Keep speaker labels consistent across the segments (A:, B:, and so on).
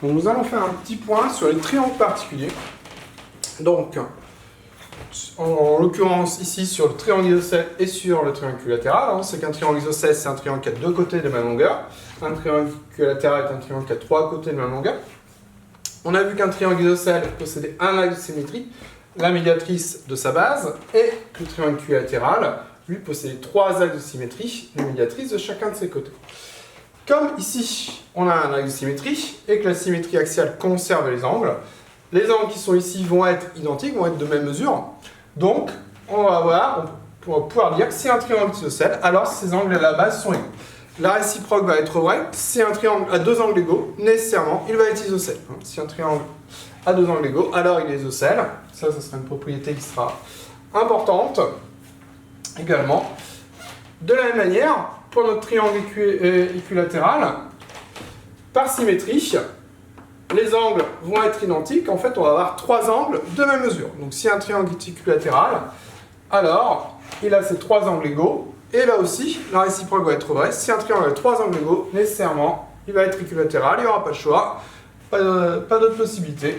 A: Donc nous allons faire un petit point sur les triangles particuliers. Donc, en l'occurrence ici sur le triangle isocèle et sur le triangle équilatéral, c'est qu'un triangle isocèle c'est un triangle qui a deux côtés de même longueur, un triangle équilatéral est un triangle qui a trois côtés de même longueur. On a vu qu'un triangle isocèle possédait un axe de symétrie, la médiatrice de sa base, et que le triangle équilatéral, lui, possédait trois axes de symétrie, les médiatrices de chacun de ses côtés. Comme ici, on a un axe de symétrie, et que la symétrie axiale conserve les angles qui sont ici vont être identiques, vont être de même mesure. Donc, on va pouvoir dire que c'est un triangle isocèle, alors ces angles à la base sont égaux. La réciproque va être vraie. Si un triangle a deux angles égaux, nécessairement, il va être isocèle. Si un triangle a deux angles égaux, alors il est isocèle. Ça sera une propriété qui sera importante également. De la même manière, pour notre triangle équilatéral, par symétrie, les angles vont être identiques. En fait, on va avoir trois angles de même mesure. Donc, si un triangle est équilatéral, alors il a ces trois angles égaux. Et là aussi, la réciproque va être vraie. Si un triangle a trois angles égaux, nécessairement, il va être équilatéral. Il n'y aura pas de choix. Pas d'autre possibilité.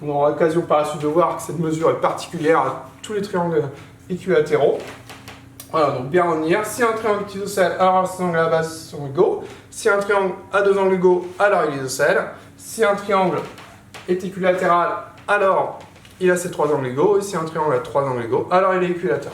A: On aura l'occasion par la suite de voir que cette mesure est particulière à tous les triangles équilatéraux. Voilà, donc bien retenir. Si un triangle est isocèle, alors ses angles à la base sont égaux. Si un triangle a deux angles égaux, alors il est isocèle. Si un triangle est équilatéral, alors il a ses trois angles égaux. Et si un triangle a trois angles égaux, alors il est équilatéral.